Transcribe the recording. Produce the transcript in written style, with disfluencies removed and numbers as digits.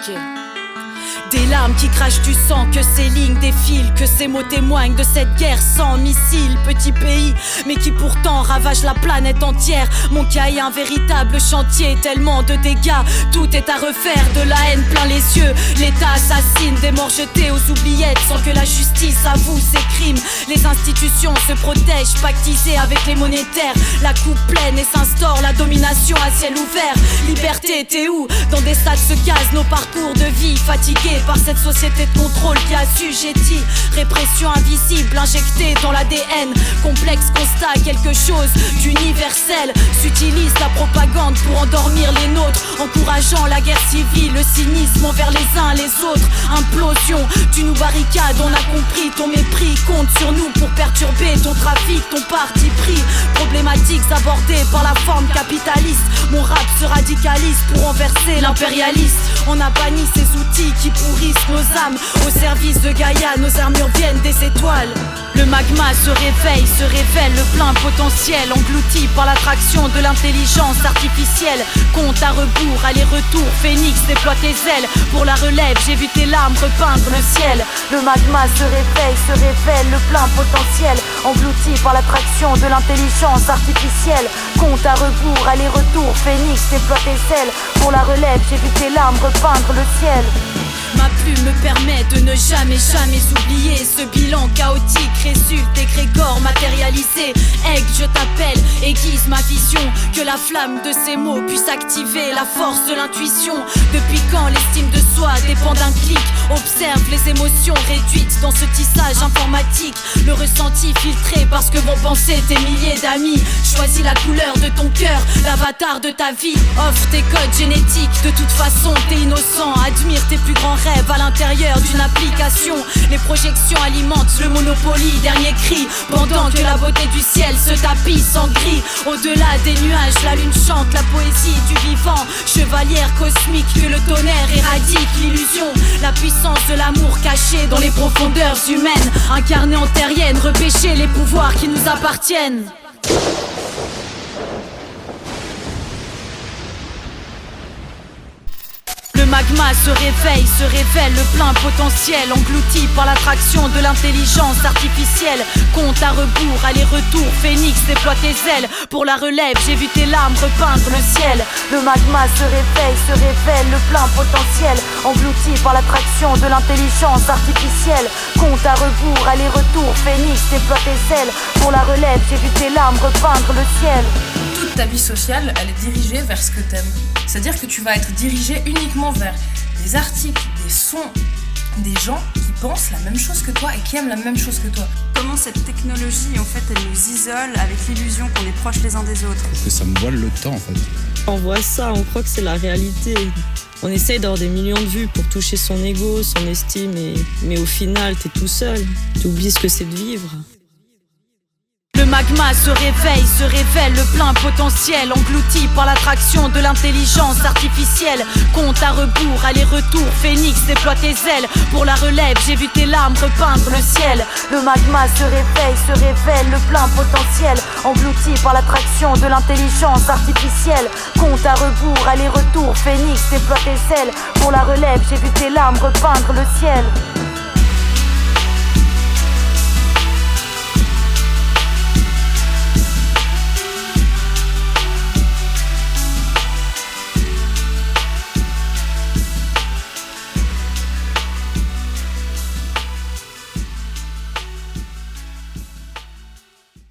Ok. Des larmes qui crachent du sang, que ces lignes défilent, que ces mots témoignent de cette guerre sans missile. Petit pays, mais qui pourtant ravage la planète entière. Mon cas est un véritable chantier, tellement de dégâts, tout est à refaire. De la haine plein les yeux, l'État assassine, des morts jetés aux oubliettes sans que la justice avoue ses crimes. Les institutions se protègent, pactisées avec les monétaires. La coupe pleine et s'instaure la domination à ciel ouvert. Liberté, t'es où? Dans des stades se casent nos parcours de vie, fatigués par cette société de contrôle qui assujettit. Répression invisible injectée dans l'ADN. Complexe constat, quelque chose d'universel. S'utilise la propagande pour endormir les nôtres, encourageant la guerre civile, le cynisme envers les uns les autres. Implosion, tu nous barricades, on a compris. Ton mépris compte sur nous pour perturber ton trafic, ton parti pris. Problématiques abordées par la forme capitaliste. Mon rap se radicalise pour renverser l'impérialiste. On a banni ces outils qui pourrissent nos âmes. Au service de Gaïa, nos armures viennent des étoiles. Le magma se réveille, se révèle le plein potentiel, englouti par l'attraction de l'intelligence artificielle. Compte à rebours, aller-retour, phénix déploie tes ailes. Pour la relève, j'ai vu tes larmes repeindre le ciel. Le magma se réveille, se révèle le plein potentiel, englouti par l'attraction de l'intelligence artificielle. Compte à rebours, aller-retour, phénix déploie tes ailes. Pour la relève, j'ai vu tes larmes repeindre le ciel. Ma plume me permet de ne jamais oublier. Ce bilan chaotique résulte d'égrégores matérialisés. Aigle, je t'appelle, aiguise ma vision. Que la flamme de ces mots puisse activer la force de l'intuition. Depuis quand l'estime de soi dépend d'un clic? Observe les émotions réduites dans ce tissage informatique. Le ressenti filtré parce que vont penser tes milliers d'amis. Choisis la couleur de ton cœur, l'avatar de ta vie. Offre tes codes génétiques, de toute façon t'es innocent. Admire tes plus grands rêve à l'intérieur d'une application. Les projections alimentent le Monopoly, dernier cri. Pendant que la beauté du ciel se tapisse en gris. Au-delà des nuages, la lune chante la poésie du vivant. Chevalière cosmique, que le tonnerre éradique l'illusion. La puissance de l'amour caché dans les profondeurs humaines. Incarnée en terrienne, repêcher les pouvoirs qui nous appartiennent. Le magma se révèle le plein potentiel, englouti par l'attraction de l'intelligence artificielle. Compte à rebours, aller-retour, phénix déploie tes ailes. Pour la relève, j'ai vu tes larmes repeindre le ciel. Le magma se révèle le plein potentiel, englouti par l'attraction de l'intelligence artificielle. Compte à rebours, aller-retour, phénix déploie tes ailes. Pour la relève, j'ai vu tes larmes repeindre le ciel. Le magma se révèle le plein potentiel, englouti par l'attraction de l'intelligence artificielle. Compte à rebours, aller-retour, phénix déploie tes ailes. Pour la relève, j'ai vu tes larmes repeindre le ciel. Toute ta vie sociale, elle est dirigée vers ce que t'aimes. C'est-à-dire que tu vas être dirigé uniquement vers des articles, des sons, des gens qui pensent la même chose que toi et qui aiment la même chose que toi. Comment cette technologie, en fait, elle nous isole avec l'illusion qu'on est proches les uns des autres. Parce que ça me voile le temps, en fait. On voit ça, on croit que c'est la réalité. On essaye d'avoir des millions de vues pour toucher son ego, son estime, mais au final, t'es tout seul. T'oublies ce que c'est de vivre. Le magma se révèle le plein potentiel, englouti par l'attraction de l'intelligence artificielle. Compte à rebours, aller-retour, phénix déploie tes ailes. Pour la relève, j'ai vu tes larmes repeindre le ciel. Le magma se révèle le plein potentiel, englouti par l'attraction de l'intelligence artificielle. Compte à rebours, aller-retour, phénix déploie tes ailes. Pour la relève, j'ai vu tes larmes repeindre le ciel.